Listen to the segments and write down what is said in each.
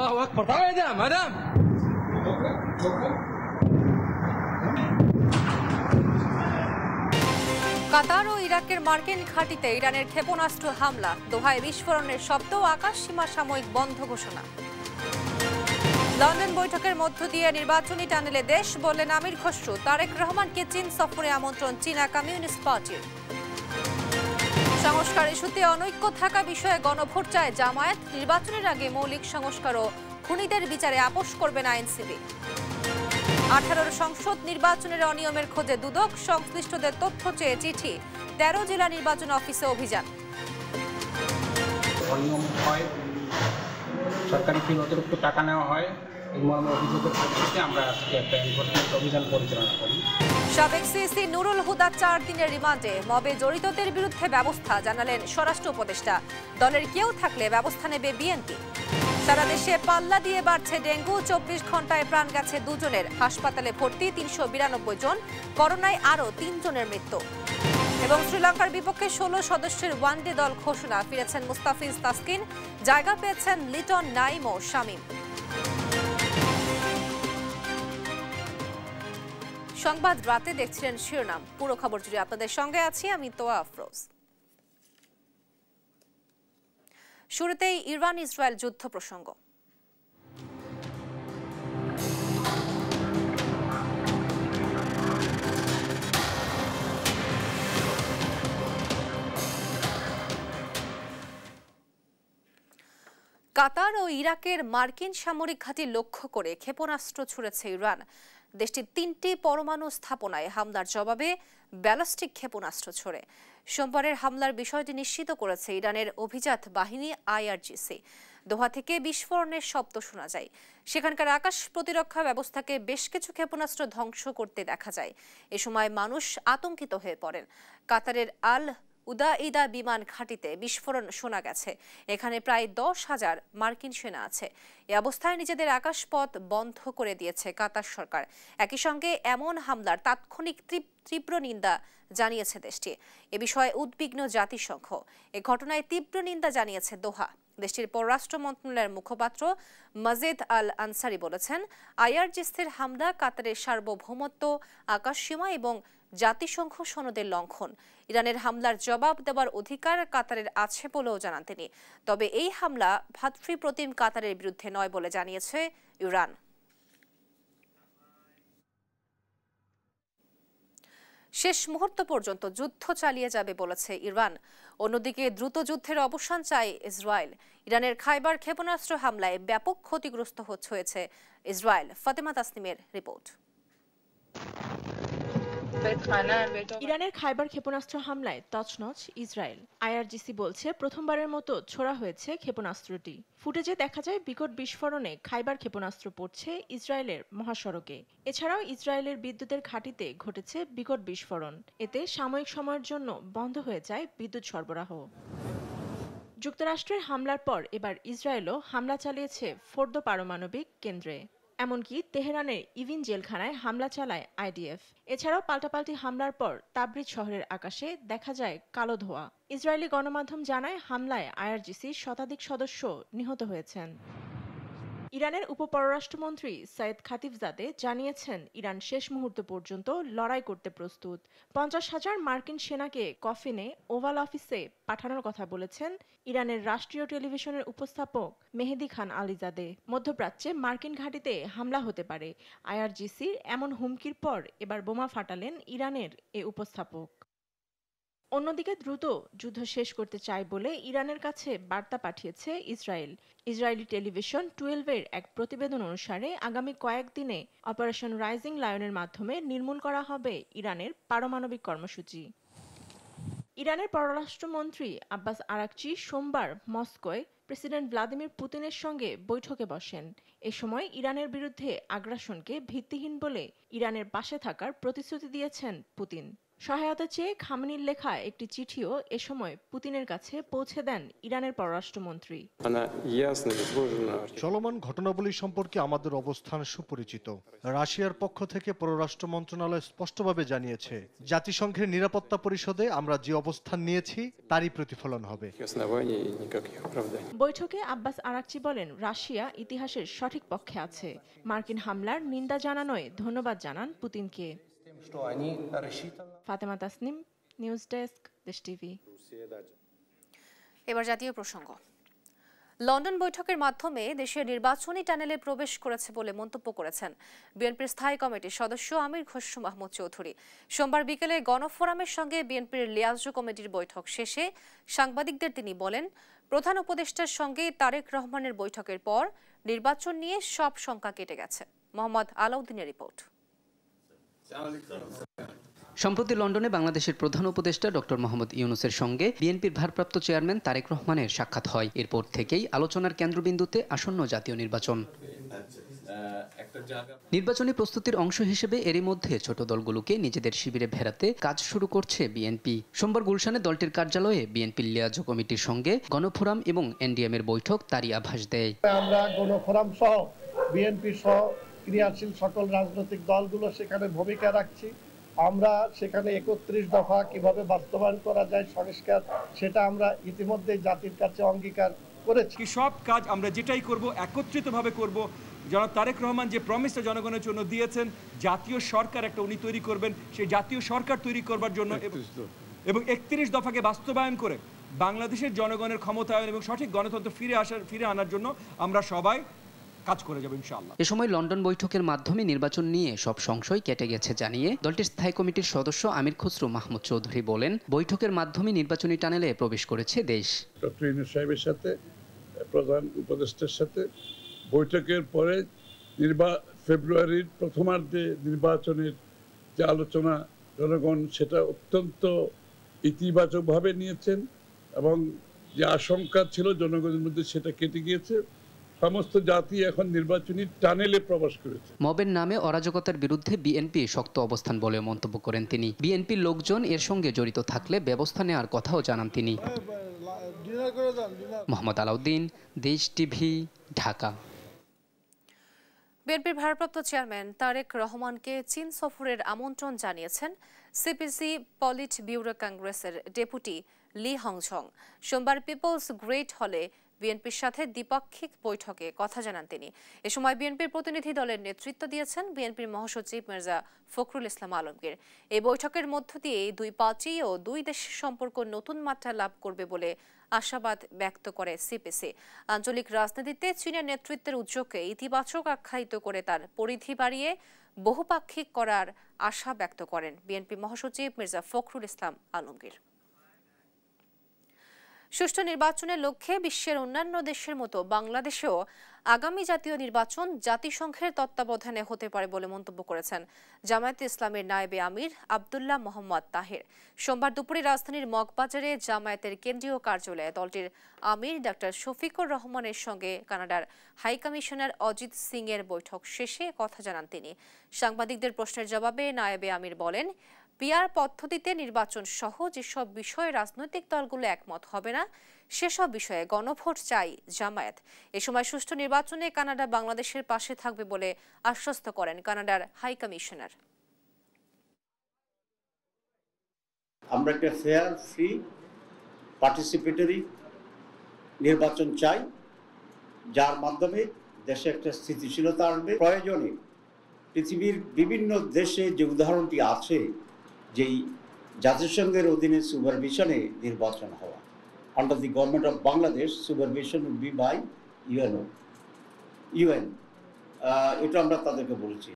আল্লাহু আকবার ম্যাডাম কাতার ও ইরাকের মার্কিন ঘাঁটিতে ইরানের ক্ষেপণাস্ত্র হামলা, দোহায় বিস্ফোরণের শব্দ, আকাশ সীমা সাময়িক বন্ধ ঘোষণা। লন্ডন বৈঠকের মধ্য দিয়ে নির্বাচনী টানেলে দেশ, বললেন আমির খসরু। তারেক রহমানকে চীন সফরে আমন্ত্রণ চীনা কমিউনিস্ট পার্টির। সংস্কার ইস্যুতে অনৈক্য থাকা বিষয়ে গণভোট চায় জামায়াত। নির্বাচনের আগে মৌলিক সংস্কার ও খুনিদের বিচারে আপোষ করবে না এনসিপি। 18 সংসদ নির্বাচনের অনিয়মের খোঁজে দুদক, সংশ্লিষ্টদের তথ্য চেয়ে চিঠি। 13 জেলা নির্বাচন অফিসে অভিযান। অনিয়ম হয়, সরকারি থেকে অতিরিক্ত টাকা নেওয়া হয়, এই মর্মে অভিযোগের ভিত্তিতে আমরা আজকে একটা এনফোর্সমেন্ট অভিযান পরিচালনা করি। সাবেক সিসি নুরুল হুদা 4 দিনের রিমান্ডে। মবে জড়িতদের বিরুদ্ধে ব্যবস্থা জানালেন স্বরাষ্ট্র উপদেষ্টা। দলের কেউ থাকলে ব্যবস্থা নেবে বিএনপি। সারা দেশে পাল্লা দিয়ে বাড়ছে ডেঙ্গু। 24 ঘন্টায় প্রাণ গেছে 2 জনের। হাসপাতালে ভর্তি 392 জন। করোনায় আরও 3 জনের মৃত্যু। এবং শ্রীলঙ্কার বিপক্ষে 16 সদস্যের ওয়ানডে দল ঘোষণা। ফিরেছেন মুস্তাফিজ তাসকিন, জায়গা পেয়েছেন লিটন, নাইম ও শামীম। সংবাদ রাতে দেখছিলেন শিরোনাম। পুরো খবর জুড়ে আপনাদের সঙ্গে আছি আমি তোয়া আফরোজ। শুরুতেই ইরান ইসরায়েল যুদ্ধ প্রসঙ্গ। কাতার ও ইরাকের মার্কিন সামরিক ঘাঁটি লক্ষ্য করে ক্ষেপণাস্ত্র ছুড়েছে ইরান। দেশটির 3টি পরমাণু স্থাপনায় হামলার জবাবে ব্যালিস্টিক ক্ষেপণাস্ত্র ছোড়ে। সোমবারের হামলার বিষয়টি নিশ্চিত করেছে ইরানের অভিজাত বাহিনী আইআরজিসি। দোহা থেকে বিস্ফোরণের শব্দ শোনা যায়। সেখানকার আকাশ প্রতিরক্ষা ব্যবস্থাকে বেশ কিছু ক্ষেপণাস্ত্র ধ্বংস করতে দেখা যায়। এ সময় মানুষ আতঙ্কিত হয়ে পড়েন। কাতারের আল উদাইদা বিমান ঘাঁটিতে বিস্ফোরণ শোনা গেছে। এখানে প্রায় 10,000 মার্কিন সেনা আছে। এ অবস্থায় নিজেদের আকাশপথ বন্ধ করে দিয়েছে কাতার সরকার। একই সঙ্গে এমন হামলার তাৎক্ষণিক তীব্র নিন্দা জানিয়েছে দেশটি। এ বিষয়ে উদ্বিগ্ন জাতিসংঘ। এ ঘটনায় তীব্র নিন্দা জানিয়েছে দোহা। দেশটির পররাষ্ট্র মন্ত্রণালয়ের মুখপাত্র মাজেদ আল আনসারি বলেছেন, আইআরজিসির হামলা কাতারের সার্বভৌমত্ব, আকাশসীমা এবং জাতিসংঘ সনদের লঙ্ঘন। ইরানের হামলার জবাব দেওয়ার অধিকার কাতারের আছে বলেও জানান তিনি। তবে এই হামলা ভ্রাতৃপ্রতিম কাতারের বিরুদ্ধে নয় বলে জানিয়েছে ইরান। শেষ মুহূর্ত পর্যন্ত যুদ্ধ চালিয়ে যাবে বলেছে ইরান। অন্যদিকে দ্রুত যুদ্ধের অবসান চায় ইসরায়েল। ইরানের খাইবার ক্ষেপণাস্ত্র হামলায় ব্যাপক ক্ষতিগ্রস্ত হয়েছে ইসরায়েল। ফাতেমা তাসনিমের রিপোর্ট। ইরানের খাইবার ক্ষেপণাস্ত্র হামলায় তছনছ ইসরায়েল। আইআরজিসি বলছে প্রথমবারের মতো ছোড়া হয়েছে ক্ষেপণাস্ত্রটি। ফুটেজে দেখা যায় বিকট বিস্ফোরণে খাইবার ক্ষেপণাস্ত্র পড়ছে ইসরায়েলের মহাসড়কে। এছাড়াও ইসরায়েলের বিদ্যুতের ঘাঁটিতে ঘটেছে বিকট বিস্ফোরণ। এতে সাময়িক সময়ের জন্য বন্ধ হয়ে যায় বিদ্যুৎ সরবরাহ। যুক্তরাষ্ট্রের হামলার পর এবার ইসরায়েলও হামলা চালিয়েছে ফোর্দো পারমাণবিক কেন্দ্রে। এমনকি তেহরানের ইভিন জেলখানায় হামলা চালায় আইডিএফ। এছাড়াও পাল্টাপাল্টি হামলার পর তাবরিজ শহরের আকাশে দেখা যায় কালো ধোঁয়া। ইসরায়েলি গণমাধ্যম জানায় হামলায় আইআরজিসির শতাধিক সদস্য নিহত হয়েছেন। ইরানের উপপররাষ্ট্রমন্ত্রী সাইদ খাতিবজাদে জানিয়েছেন, ইরান শেষ মুহূর্ত পর্যন্ত লড়াই করতে প্রস্তুত। 50,000 মার্কিন সেনাকে কফিনে ওভাল অফিসে পাঠানোর কথা বলেছেন ইরানের রাষ্ট্রীয় টেলিভিশনের উপস্থাপক মেহেদি খান আলিজাদে। মধ্যপ্রাচ্যে মার্কিন ঘাঁটিতে হামলা হতে পারে, আইআরজিসির এমন হুমকির পর এবার বোমা ফাটালেন ইরানের এ উপস্থাপক। অন্যদিকে দ্রুত যুদ্ধ শেষ করতে চায় বলে ইরানের কাছে বার্তা পাঠিয়েছে ইসরায়েল। ইসরায়েলি টেলিভিশন 12-এর এক প্রতিবেদন অনুসারে আগামী কয়েকদিনে অপারেশন রাইজিং লায়নের মাধ্যমে নির্মূল করা হবে ইরানের পারমাণবিক কর্মসূচি। ইরানের পররাষ্ট্রমন্ত্রী আব্বাস আরাকচি সোমবার মস্কোয় প্রেসিডেন্ট ভ্লাদিমির পুতিনের সঙ্গে বৈঠকে বসেন। এ সময় ইরানের বিরুদ্ধে আগ্রাসনকে ভিত্তিহীন বলে ইরানের পাশে থাকার প্রতিশ্রুতি দিয়েছেন পুতিন। সহায়তা চেয়ে খামেনির লেখা একটি চিঠিও এ সময় পুতিনের কাছে পৌঁছে দেন ইরানের পররাষ্ট্রমন্ত্রী। চলমান ঘটনাবলী সম্পর্কে আমাদের অবস্থান সুপরিচিত। রাশিয়ার পক্ষ থেকে পররাষ্ট্র মন্ত্রণালয় স্পষ্টভাবে জানিয়েছে, জাতিসংঘের নিরাপত্তা পরিষদে আমরা যে অবস্থান নিয়েছি তারই প্রতিফলন হবে। বৈঠকে আব্বাস আরাকচি বলেন, রাশিয়া ইতিহাসের সঠিক পক্ষে আছে। মার্কিন হামলার নিন্দা জানানোয় ধন্যবাদ জানান পুতিনকে। ফাতেমা তাসনিম, নিউজ ডেস্ক, দেশ টিভি। এবার জাতীয় প্রসঙ্গ। লন্ডন বৈঠকের মাধ্যমে দেশের নির্বাচনী টানেলে প্রবেশ করেছে বলে মন্তব্য করেছেন বিএনপির স্থায়ী কমিটির সদস্য আমির খসরু মাহমুদ চৌধুরী। সোমবার বিকেলে গণফোরামের সঙ্গে বিএনপির লিয়াজু কমিটির বৈঠক শেষে সাংবাদিকদের তিনি বলেন, প্রধান উপদেষ্টার সঙ্গে তারেক রহমানের বৈঠকের পর নির্বাচন নিয়ে সব শঙ্কা কেটে গেছে। মোহাম্মদ আলাউদ্দিনের রিপোর্ট। সম্প্রতি লন্ডনে বাংলাদেশের প্রধান উপদেষ্টা ডক্টর মোহাম্মদ ইউনূসের সঙ্গে বিএনপির ভারপ্রাপ্ত চেয়ারম্যান তারেক রহমানের সাক্ষাৎ হয়। এরপর থেকেই আলোচনার কেন্দ্রবিন্দুতে আসন্ন জাতীয় নির্বাচন। নির্বাচনী প্রস্তুতির অংশ হিসেবে এরই মধ্যে ছোট দলগুলোকে নিজেদের শিবিরে ফেরাতে কাজ শুরু করছে বিএনপি। সোমবার গুলশানে দলটির কার্যালয়ে বিএনপির লিয়াজু কমিটির সঙ্গে গণফোরাম এবং এনডিএম এর বৈঠক তারই আভাস দেয়। আমরা গণফোরাম সহ বিএনপি সহ ক্রিয়াশীল সকল রাজনৈতিক দলগুলো সেখানে ভূমিকা রাখছি। আমরা সেখানে 31 দফা কিভাবে বাস্তবায়ন করা যায় সংস্কার, সেটা আমরা ইতিমধ্যে জাতির কাছে অঙ্গীকার করেছি। সব কাজ আমরা যেটাই করব একত্রিতভাবে করব। জনাব তারেক রহমান যে প্রমিসটা জনগণের জন্য দিয়েছেন, জাতীয় সরকার একটা উনি তৈরি করবেন, সেই জাতীয় সরকার তৈরি করবার জন্য এবং 31 দফাকে বাস্তবায়ন করে বাংলাদেশের জনগণের ক্ষমতায়ন এবং সঠিক গণতন্ত্র ফিরে আনার জন্য আমরা সবাই কাজ করে যাব ইনশাআল্লাহ। এ সময় লন্ডন বৈঠকের মাধ্যমে নির্বাচন নিয়ে সব সংশয় কেটে গেছে জানিয়ে দলটির স্থায়ী কমিটির সদস্য আমির খসরু মাহমুদ চৌধুরী বলেন, বৈঠকের মাধ্যমে নির্বাচনী টানেলে প্রবেশ করেছে দেশ। ডক্টর ইউনূস সাহেবের সাথে প্রধান উপদেষ্টার সাথে বৈঠকের পরে ফেব্রুয়ারির প্রথমার্ধে নির্বাচনের যে আলোচনা জনগণ সেটা অত্যন্ত ইতিবাচকভাবে নিয়েছেন এবং যে আশঙ্কা ছিল জনগণের মধ্যে সেটা কেটে গিয়েছে। সমস্ত জাতি এখন নির্বাচনী টানেলে প্রবেশ করেছে। মবের নামে অরাজকতার বিরুদ্ধে বিএনপি শক্ত অবস্থান বলে মন্তব্য করেন তিনি। বিএনপির লোকজন এর সঙ্গে জড়িত থাকলে ব্যবস্থা নেওয়ার কথাও জানান তিনি। মোহাম্মদ আলাউদ্দিন, দেশ টিভি, ঢাকা। বিএনপির ভারপ্রাপ্ত চেয়ারম্যান তারেক রহমানকে চীন সফরের আমন্ত্রণ জানিয়েছেন সিপিসি পলিট ব্যুরো কংগ্রেসের ডেপুটি লি হংঝং। সোমবার পিপলস গ্রেট হলে বিএনপির সাথে দ্বিপাক্ষিক বৈঠকে কথা জানান তিনি। এ সময় বিএনপির প্রতিনিধি দলের নেতৃত্ব দিয়েছেন বিএনপির মহাসচিব মির্জা ফখরুল ইসলাম আলমগীর। এই বৈঠকের মধ্য দিয়ে দুই পার্টি ও দুই দেশের সম্পর্ক নতুন মাত্রা লাভ করবে বলে আশাবাদ ব্যক্ত করে সিপিসি। আঞ্চলিক রাজনীতিতে চীনের নেতৃত্বের উদ্যোগকে ইতিবাচক আখ্যায়িত করে তার পরিধি বাড়িয়ে বহুপাক্ষিক করার আশা ব্যক্ত করেন বিএনপি মহাসচিব মির্জা ফখরুল ইসলাম আলমগীর। সুষ্ঠু নির্বাচনের লক্ষ্যে বিশ্বের অন্যান্য দেশের মতো বাংলাদেশেও আগামী জাতীয় নির্বাচন জাতিসংঘের তত্ত্বাবধানে হতে পারে বলে মন্তব্য করেছেন জামায়াতে ইসলামের নায়েবে আমির আব্দুল্লাহ মোহাম্মদ তাহের। সোমবার দুপুরে রাজধানীর মগবাজারে জামায়াতের কেন্দ্রীয় কার্যালয়ে দলটির আমির ডক্টর শফিকুর রহমানের সঙ্গে কানাডার হাই কমিশনার অজিত সিং এর বৈঠক শেষে কথা জানান তিনি। সাংবাদিকদের প্রশ্নের জবাবে নায়েবে আমির বলেন, পিআর পদ্ধতিতে নির্বাচন সহ যেসব বিষয়ে রাজনৈতিক দলগুলো একমত হবে না সেসব বিষয়ে গণভোট চাই জামায়াত। এ সময় সুষ্ঠু নির্বাচনে কানাডা বাংলাদেশের পাশে থাকবে বলে আশ্বস্ত করেন কানাডার হাই কমিশনার। আমরা একটা ফেয়ার, ফ্রি, পার্টিসিপেটরি নির্বাচন চাই, যার মাধ্যমে দেশে একটা স্থিতিশীলতা আসবে। প্রয়োজনে পৃথিবীর বিভিন্ন দেশে যে উদাহরণটি আছে, যেই জাতিসংঘের অধীনে সুপারভিশনে নির্বাচন হওয়া, under the government of Bangladesh, supervision will be by UN. এটা আমরা তাদেরকে বলছি।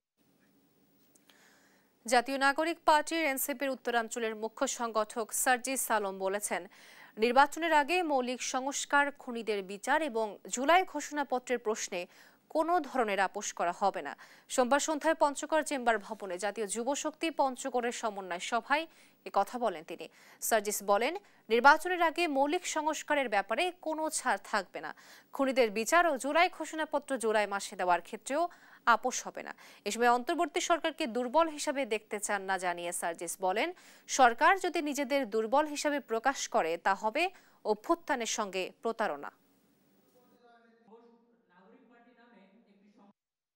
জাতীয় নাগরিক পার্টির এনসিপির উত্তরাঞ্চলের মুখ্য সংগঠক সার্জিস আলম বলেছেন, নির্বাচনের আগে মৌলিক সংস্কার, খুনিদের বিচার এবং জুলাই ঘোষণাপত্রের প্রশ্নে কোনো ধরনের আপোষ করা হবে না। সোমবার সন্ধ্যায় পঞ্চগড় চেম্বার ভবনে জাতীয় যুব শক্তি পঞ্চগড়ের সমন্বয় সভায় কথা বলেন তিনি। সার্জিস বলেন, নির্বাচনের আগে মৌলিক সংস্কারের ব্যাপারে কোনো ছাড় থাকবে না। খুনিদের বিচার ও জুলাই ঘোষণাপত্র জুলাই মাসে দেওয়ার ক্ষেত্রেও আপোষ হবে না। এ সময় অন্তর্বর্তী সরকারকে দুর্বল হিসাবে দেখতে চান না জানিয়ে সার্জিস বলেন, সরকার যদি নিজেদের দুর্বল হিসাবে প্রকাশ করে তা হবে অভ্যুত্থানের সঙ্গে প্রতারণা।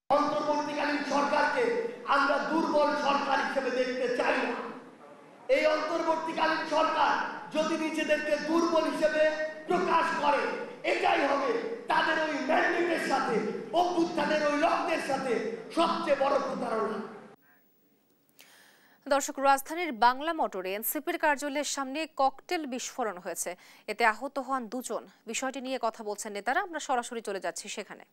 অন্তর্বর্তীকালীন সরকারকে আমরা দুর্বল সরকার হিসেবে দেখতে চাই না। এই অন্তর্বর্তীকালীন সরকার যদি নিজেদেরকে দুর্বল হিসেবে প্রকাশ করে, এটাই হবে তাদের ওই ম্যান্ডেটের সাথে, অভ্যুত্থানের ওই লক্ষ্যের সাথে সবচেয়ে বড় প্রতারণা। দর্শক, রাজধানীর বাংলা মোটরে এনসিপির কার্যালয়ের সামনে ককটেল বিস্ফোরণ হয়েছে। এতে আহত হন 2 জন। বিষয়টি নিয়ে কথা বলছেন নেতারা। আমরা সরাসরি চলে যাচ্ছি সেখানে।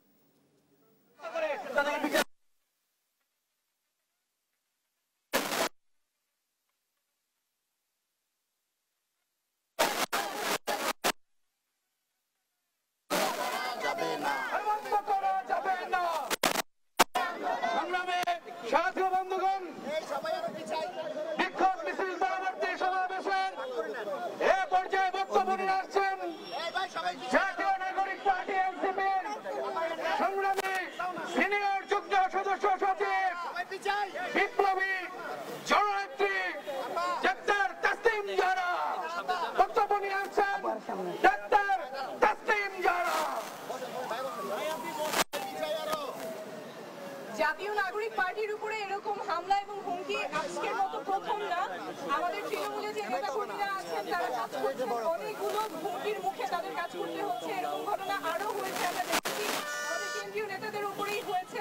জাতীয় নাগরিক পার্টির উপরে এরকম হামলা এবং হুমকি আজকের মতো প্রথম না। আমাদের তৃণমূলে যে নেতাকর্মীরা আছেন তারা কাজ করছেন, অনেকগুলো হুমকির মুখে তাদের কাজ করতে হচ্ছে। এরকম ঘটনা আরো হয়েছে, আমরা দেখছি আমাদের কেন্দ্রীয় নেতাদের উপরেই হয়েছে।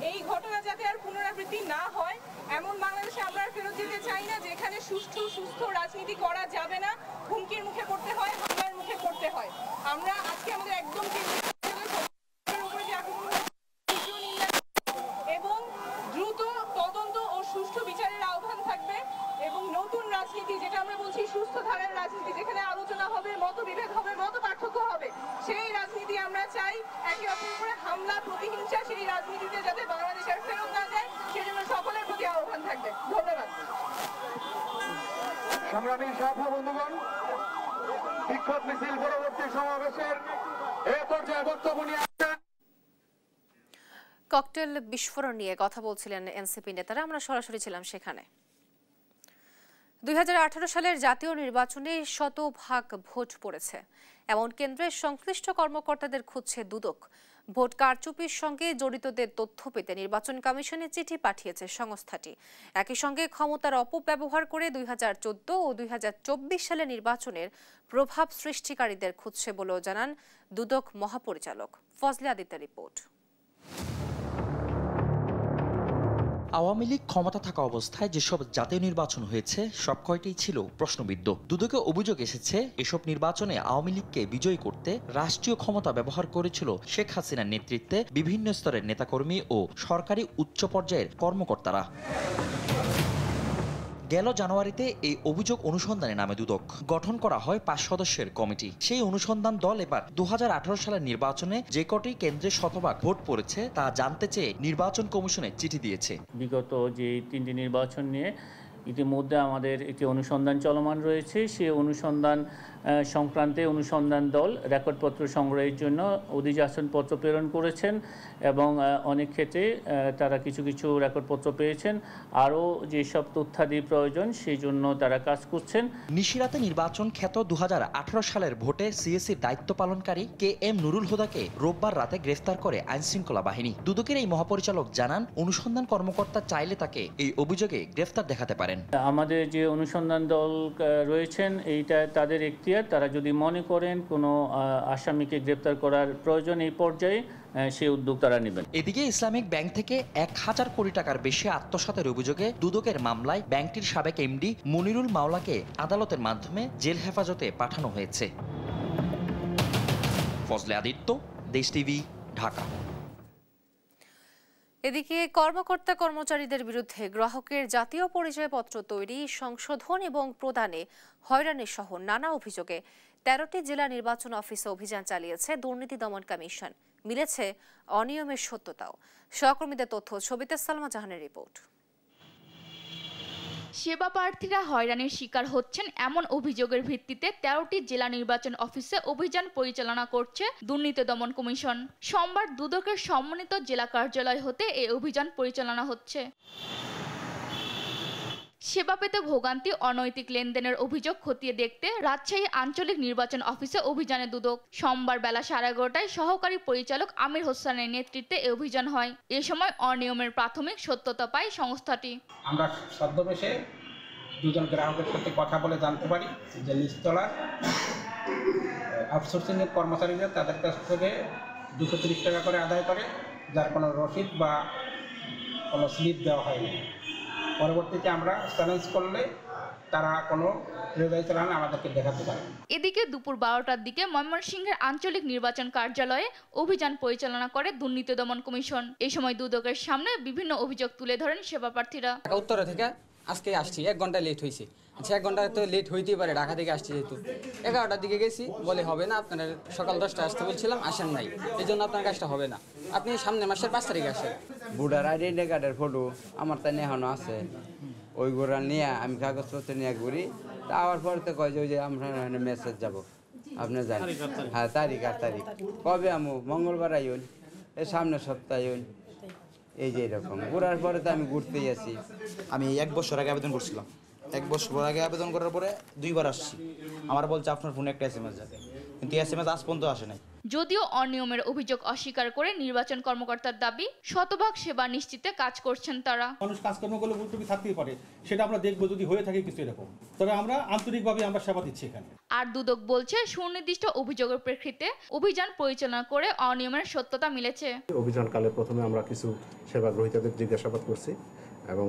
এই ঘটনা যাতে আর পুনরাবৃত্তি না হয়, এমন বাংলাদেশে আমরা আর ফেরত যেতে চাই না, যেখানে সুষ্ঠু সুস্থ রাজনীতি করা যাবে না, হুমকির মুখে পড়তে হয়, হামলার মুখে পড়তে হয়। আমরা আজকে আমাদের একদম এবং দ্রুত তদন্ত ও সুষ্ঠু বিচারের আহ্বান থাকবে এবং নতুন রাজনীতি, যেটা আমরা বলছি সুস্থ ধারার রাজনীতি, যেখানে আলোচনা হবে, মতবিভেদ হবে, মত পার্থক্য হবে, সেই রাজনীতি আমরা চাই। একে অপরের উপরে হামলা, প্রতিহিংসা, সেই রাজনীতিতে যাতে বাংলাদেশের ফেরত না যায়, সেজন্য সকলের প্রতি আহ্বান থাকবে। ধন্যবাদ। সংগ্রামী সভা বন্ধুগণ, বিক্ষোভ মিছিল পরবর্তী সমাবেশের এ পর্যায়ে বক্তব্য নিয়ে আসছেন। ককটেল বিস্ফোরণ নিয়ে কথা বলছিলেন এনসিপি নেতারা। আমরা সরাসরি ছিলাম সেখানে। 2018 সালের জাতীয় নির্বাচনে শতভাগ ভোট পড়েছে এমন কেন্দ্রের সংশ্লিষ্ট কর্মকর্তাদের খুঁজছে দুদক। ভোট কারচুপির সঙ্গে জড়িতদের তথ্য পেতে নির্বাচন কমিশনে চিঠি পাঠিয়েছে সংস্থাটি। একই সঙ্গে ক্ষমতার অপব্যবহার করে 2014 ও 2024 সালে নির্বাচনের প্রভাব সৃষ্টিকারীদের খুঁজছে বলেও জানান দুদক মহাপরিচালক। ফজলে আদিত্যের রিপোর্ট। আওয়ামী লীগ ক্ষমতা থাকা অবস্থায় যেসব জাতীয় নির্বাচন হয়েছে সব কয়টাই ছিল প্রশ্নবিদ্ধ। দুদকে অভিযোগ এসেছে এসব নির্বাচনে আওয়ামী লীগকে বিজয়ী করতে রাষ্ট্রীয় ক্ষমতা ব্যবহার করেছিল শেখ হাসিনার নেতৃত্বে বিভিন্ন স্তরের নেতাকর্মী ও সরকারি উচ্চ পর্যায়ের কর্মকর্তারা। গেল জানুয়ারিতে এই অভিযোগ অনুসন্ধানে নামে দুদক গঠন করা হয় 5 সদস্যের কমিটি। সেই অনুসন্ধান দল এবার 2018 সালের নির্বাচনে যে কটি কেন্দ্রে শতভাগ ভোট পড়েছে তা জানতে চেয়ে নির্বাচন কমিশনে চিঠি দিয়েছে। বিগত যে 3টি নির্বাচন নিয়ে ইতিমধ্যে আমাদের একটি অনুসন্ধান চলমান রয়েছে। সেই অনুসন্ধান সংক্রান্তে অনুসন্ধান দল রেকর্ডপত্র সংগ্রহের জন্য অধিযাচনপত্র প্রেরণ করেছেন এবং অনেক ক্ষেত্রে তারা কিছু কিছু রেকর্ডপত্র পেয়েছেন। আরও যেসব তথ্যাদি প্রয়োজন সেই জন্য তারা কাজ করছেন। নিশিরাতে নির্বাচন খ্যাত 2018 সালের ভোটে সিএসির দায়িত্ব পালনকারী KM নুরুল হুদাকে রোববার রাতে গ্রেফতার করে আইনশৃঙ্খলা বাহিনী। দুদকের এই মহাপরিচালক জানান, অনুসন্ধান কর্মকর্তা চাইলে তাকে এই অভিযোগে গ্রেফতার দেখাতে পারেন। আমাদের যে অনুসন্ধান দল রয়েছেন এইটা তাদের এখতিয়ার, তারা যদি মনে করেন কোনো আসামিকে গ্রেফতার করার প্রয়োজন এই পর্যায়ে সেই উদ্যোগ তারা নেবেন। এদিকে ইসলামিক ব্যাংক থেকে 1000 কোটি টাকার বেশি আত্মসাতের অভিযোগে দুদকের মামলায় ব্যাংকটির সাবেক এমডি মনিরুল মাওলাকে আদালতের মাধ্যমে জেল হেফাজতে পাঠানো হয়েছে। ফজলে আদিত্য, দেশ টিভি, ঢাকা। এদিকে কর্মকর্তা কর্মচারীদের বিরুদ্ধে গ্রাহকের জাতীয় পরিচয়পত্র তৈরি, সংশোধন এবং প্রদানে হয়রানি সহ নানা অভিযোগে 13টি জেলা নির্বাচন অফিসে অভিযান চালিয়েছে দুর্নীতি দমন কমিশন। মিলেছে অনিয়মের সত্যতাও। সহকর্মীদের তথ্য ছবিতে সালমা জাহানের রিপোর্ট। সেবা প্রার্থীরা হয়রানির শিকার হচ্ছেন এমন অভিযোগের ভিত্তিতে 13টি জেলা নির্বাচন অফিসে অভিযান পরিচালনা করছে দুর্নীতি দমন কমিশন। সোমবার দুদকের সম্মানিত জেলা কার্যালয় হতে এই অভিযান পরিচালনা হচ্ছে। সেবা পেতে ভোগান্তি, অনৈতিক লেনদেনের অভিযোগ খতিয়ে দেখতে রাজশাহী আঞ্চলিক নির্বাচন অফিসে অভিযানে দুদক। সোমবার বেলা 11:30টায় সহকারী পরিচালক আমির হোসেনের নেতৃত্বে এই অভিযান হয়। এ সময় অনিয়মের প্রাথমিক সত্যতা পায় সংস্থাটি। আমরা ছদ্মবেশে দুজন গ্রাহকের সাথে কথা বলে জানতে পারি যে নিচতলার আউটসোর্সিংয়ের কর্মচারীরা তাদের কাছ থেকে 230 টাকা করে আদায় করে, যার কোনো রসিদ বা কোনো স্লিপ দেওয়া হয়নি। পরবর্তীতে আমরা চ্যালেঞ্জ করলে তারা কোনো রেজাই চালান আমাদেরকে দেখাতে পারে। এদিকে দুপুর 12টার দিকে ময়মনসিংহের আঞ্চলিক নির্বাচন কার্যালয়ে অভিযান পরিচালনা করে দুর্নীতি দমন কমিশন। এই সময় দুদকের সামনে বিভিন্ন অভিযোগ তুলে ধরেন সেবা প্রার্থীরা। উত্তরা থেকে আজকে আসছি, 1 ঘন্টা লেট হয়েছে। আচ্ছা, 1 ঘন্টা তো লেট হইতেই পারে, ঢাকা থেকে আসছি যেহেতু। 11টার দিকে গেছি, বলে হবে না, আপনার সকাল 10টায় আসতে বলছিলাম, আসেন নাই, এই জন্য আপনার কাজটা হবে না, আপনি সামনের মাসের 5 তারিখে আসেন। ভোটার আইডেন্টি কার্ডের ফটো আমার তাই নেহানো আছে, ওইগুলো নিয়ে আমি কাগজপত্র নিয়ে ঘুরি। তা আবার পরে তো কয় যে আমরা মেসেজ যাব, আপনি জানেন। হ্যাঁ, তারিখ আর তারিখ কবে আমু, মঙ্গলবার আইন, এর সামনের সপ্তাহে আইন, এই যে এরকম ঘুরার পরে তো আমি ঘুরতেই আছি। আমি 1 বছর আগে আবেদন করছিলাম, 1 বছর আগে আবেদন করার পরে 2বার আসছি। আমার বলছে আপনার ফোনে একটা SMS যাবে, কিন্তু SMS আজ পর্যন্ত আসে নাই। যদিও অনিয়মের অভিযোগ অস্বীকার করে নির্বাচন কর্মকর্তার দাবি, শতভাগ সেবা নিশ্চিতে কাজ করছেন তারা। মানুষ কাজকর্মগুলো মুলতবি থাকতেই পারে, সেটা আমরা দেখবো যদি হয়ে থাকে কিছু এরকম, তবে আমরা আন্তরিকভাবে আমরা সেবা দিচ্ছি এখানে। আর দুদক বলছে সুনির্দিষ্ট অভিযোগের প্রেক্ষিতে অভিযান পরিচালনা করে অনিয়মের সত্যতা মিলেছে। অভিযানকালে প্রথমে আমরা কিছু সেবা গ্রহীতাদের জিজ্ঞাসাবাদ করছি এবং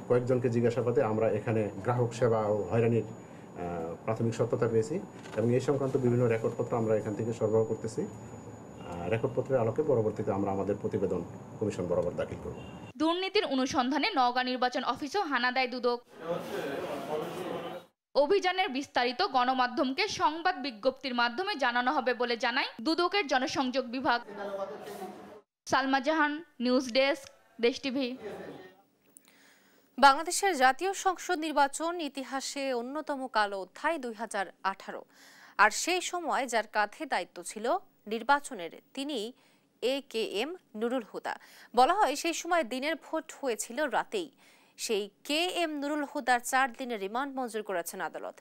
কয়েকজনকে জিজ্ঞাসাবাদে আমরা এখানে গ্রাহক সেবা ও হয়রানির প্রাথমিক সত্যতা পেয়েছি এবং এই সংক্রান্ত বিভিন্ন রেকর্ডপত্র আমরা এখান থেকে সরবরাহ করতেছি। রেকর্ডপত্রের আলোকে পরবর্তীতে আমরা আমাদের প্রতিবেদন কমিশন বরাবর দাখিল করব। দুর্নীতির অনুসন্ধানে নওগাঁ নির্বাচন অফিসও হানা দেয় দুদক। অভিযানের বিস্তারিত গণমাধ্যমকে সংবাদ বিজ্ঞপ্তির মাধ্যমে জানানো হবে বলে জানায় দুদকের জনসংযোগ বিভাগ। সালমা জাহান, নিউজ ডেস্ক, দেশ টিভি। বাংলাদেশের জাতীয় সংসদ নির্বাচন ইতিহাসে অন্যতম কালো অধ্যায় 2018। আর সেই সময় যার কাঁধে দায়িত্ব ছিল নির্বাচনের, তিনি AKM নুরুল হুদা। বলা হয় সেই সময় দিনের ভোট হয়েছিল রাতেই। সেই KM নুরুল হুদার 4 দিনের রিমান্ড মঞ্জুর করেছেন আদালত।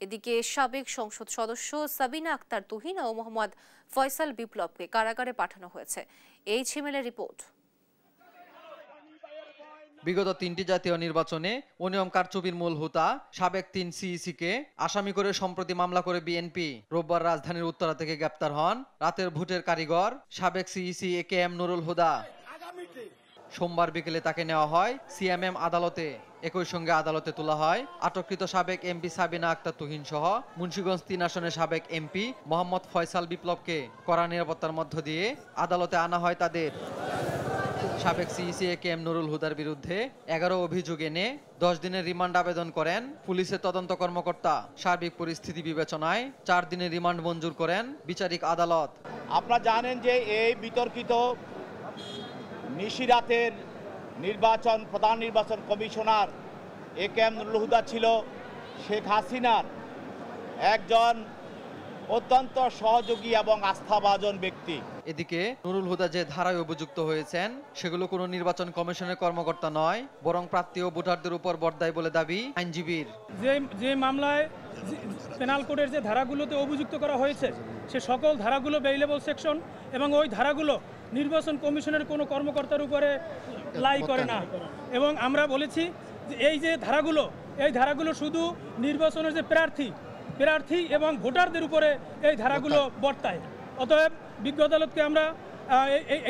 এদিকে সাবেক সংসদ সদস্য সাবিনা আক্তার তুহিন ও মোহাম্মদ ফয়সাল বিপ্লবকে কারাগারে পাঠানো হয়েছে। এই ছিমেলের রিপোর্ট। বিগত 3টি জাতীয় নির্বাচনে অনিয়ম কারচুপির মূল হোতা সাবেক 3 CEC-কে আসামি করে সম্প্রতি মামলা করে বিএনপি। রোববার রাজধানীর উত্তরা থেকে গ্রেপ্তার হন রাতের ভোটের কারিগর সাবেক CEC AKM নুরুল হুদা। সোমবার বিকেলে তাকে নেওয়া হয় CMM আদালতে। একই সঙ্গে আদালতে তোলা হয় আটককৃত সাবেক MP সাবিনা আক্তার তুহিন সহ মুন্সিগঞ্জ 3 আসনের সাবেক MP মোহাম্মদ ফয়সাল বিপ্লবকে। কড়া নিরাপত্তার মধ্য দিয়ে আদালতে আনা হয় তাদের। সাবেক CEC AKM নুরুল হুদার বিরুদ্ধে 11 অভিযোগ এনে 10 দিনের রিমান্ড আবেদন করেন পুলিশের তদন্ত কর্মকর্তা। সার্বিক পরিস্থিতি বিবেচনায় 4 দিনের রিমান্ড মঞ্জুর করেন বিচারিক আদালত। আপনারা জানেন যে এই বিতর্কিত নিশিরাতের প্রধান নির্বাচন কমিশনার AKM নুরুল হুদা ছিল শেখ হাসিনার একজন অত্যন্ত সহযোগী এবং আস্থাভাজন ব্যক্তি। এদিকে নুরুল হুদা যে ধারায় অভিযুক্ত হয়েছেন সেগুলো কোনো নির্বাচন কমিশনের কর্মকর্তা নয়, বরং প্রার্থী ও ভোটারদের উপর বর্তায় বলে দাবি আইনজীবীর। যে মামলায় পেনাল কোডের যে ধারাগুলোতে অভিযুক্ত করা হয়েছে সে সকল ধারাগুলো বেইলেবল সেকশন এবং ওই ধারাগুলো নির্বাচন কমিশনের কোনো কর্মকর্তার উপরে লাই করে না। এবং আমরা বলেছি যে এই ধারাগুলো শুধু নির্বাচনের যে প্রার্থী এবং ভোটারদের উপরে এই ধারাগুলো বর্তায়। অতএব বিজ্ঞ আদালতকে আমরা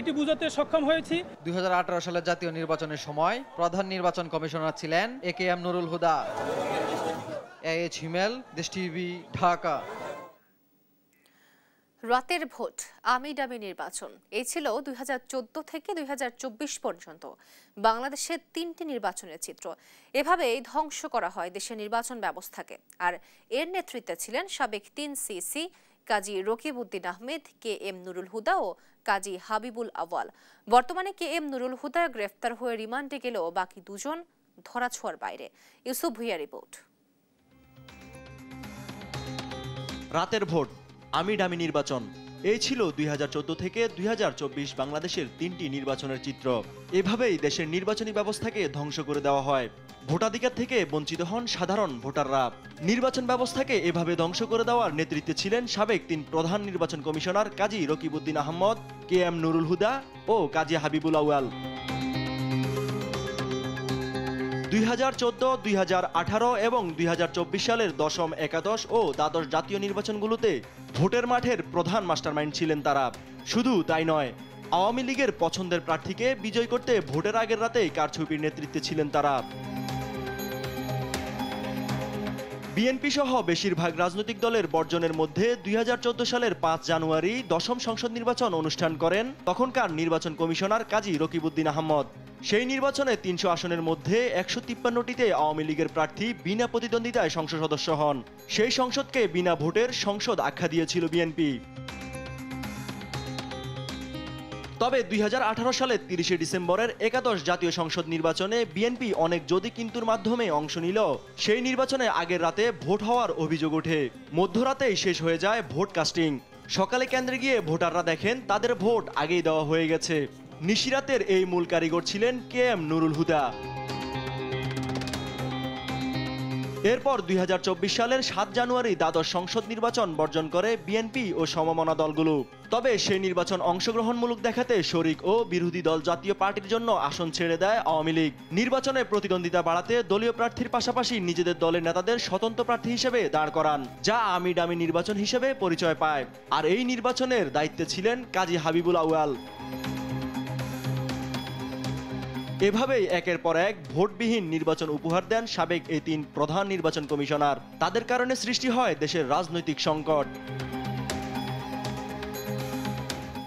এটি বুঝাতে সক্ষম হয়েছি। 2018 সালের জাতীয় নির্বাচনের সময় প্রধান নির্বাচন কমিশনার ছিলেন AKM নুরুল হুদা। AH হিমেল, দেশ টিভি, ঢাকা। রাতের ভোট, আমি ডামি নির্বাচন, এই ছিল 2014 থেকে 2024 পর্যন্ত বাংলাদেশের 3টি নির্বাচনের চিত্র। এভাবেই ধ্বংস করা হয় দেশের নির্বাচন ব্যবস্থাকে। আর এর নেতৃত্বে ছিলেন সাবেক 3 CEC কাজী রকিবউদ্দিন আহমেদ, KM নুরুল হুদা ও কাজী হাবিবুল আওয়াল। বর্তমানে KM নুরুল হুদা গ্রেফতার হয়ে রিমান্ডে গেলেও বাকি 2জন ধরাছোঁয়ার বাইরে। ইউসুফ ভুইয়া রিপোর্ট। রাতের ভোট, আমি ডামি নির্বাচন, এই ছিল 2014 থেকে 2024 বাংলাদেশের 3টি নির্বাচনের চিত্র। এভাবেই দেশের নির্বাচনী ব্যবস্থাকে ধ্বংস করে দেওয়া হয়। ভোটাধিকার থেকে বঞ্চিত হন সাধারণ ভোটাররা। নির্বাচন ব্যবস্থাকে এভাবে ধ্বংস করে দেওয়ার নেতৃত্বে ছিলেন সাবেক 3 প্রধান নির্বাচন কমিশনার কাজী রকিবউদ্দিন আহমদ, KM নুরুল হুদা ও কাজী হাবিবুল আউয়াল। 2014, 2018 এবং 2024 সালের দশম, একাদশ ও দ্বাদশ জাতীয় নির্বাচনগুলোতে ভোটের মাঠের প্রধান মাস্টারমাইন্ড ছিলেন তারা। শুধু তাই নয়, আওয়ামী লীগের পছন্দের প্রার্থীকে বিজয় করতে ভোটের আগের রাতেই কারচুপির নেতৃত্বে ছিলেন তারা। বিএনপি সহ বেশিরভাগ রাজনৈতিক দলের বর্জনের মধ্যে 2014 সালের 5 জানুয়ারি দশম সংসদ নির্বাচন অনুষ্ঠান করেন তখনকার নির্বাচন কমিশনার কাজী রকিবউদ্দিন আহমদ। সেই নির্বাচনে 300 আসনের মধ্যে 153টিতে আওয়ামী লীগের প্রার্থী বিনা প্রতিদ্বন্দ্বিতায় সংসদ সদস্য হন। সেই সংসদকে বিনা ভোটের সংসদ আখ্যা দিয়েছিল বিএনপি। তবে 2018 সালের 30 ডিসেম্বরের একাদশ জাতীয় সংসদ নির্বাচনে বিএনপি অনেক যদি কিন্তুর মাধ্যমে অংশ নিল। সেই নির্বাচনে আগের রাতে ভোট হওয়ার অভিযোগ ওঠে। মধ্যরাতেই শেষ হয়ে যায় ভোট কাস্টিং। সকালে কেন্দ্রে গিয়ে ভোটাররা দেখেন তাদের ভোট আগেই দেওয়া হয়ে গেছে। নিশিরাতের এই মূল কারিগর ছিলেন KM নুরুল হুদা। এরপর 2024 সালের 7 জানুয়ারি দ্বাদশ সংসদ নির্বাচন বর্জন করে বিএনপি ও সমমনা দলগুলো। তবে সেই নির্বাচন অংশগ্রহণমূলক দেখাতে শরিক ও বিরোধী দল জাতীয় পার্টির জন্য আসন ছেড়ে দেয় আওয়ামী লীগ। নির্বাচনে প্রতিদ্বন্দ্বিতা বাড়াতে দলীয় প্রার্থীর পাশাপাশি নিজেদের দলের নেতাদের স্বতন্ত্র প্রার্থী হিসেবে দাঁড় করান, যা আমি ডামি নির্বাচন হিসেবে পরিচয় পায়। আর এই নির্বাচনের দায়িত্বে ছিলেন কাজী হাবিবুল আউয়াল। এভাবেই একের পর এক ভোটবিহীন নির্বাচন উপহার দেন সাবেক এই 3 প্রধান নির্বাচন কমিশনার। তাদের কারণে সৃষ্টি হয় দেশের রাজনৈতিক সংকট।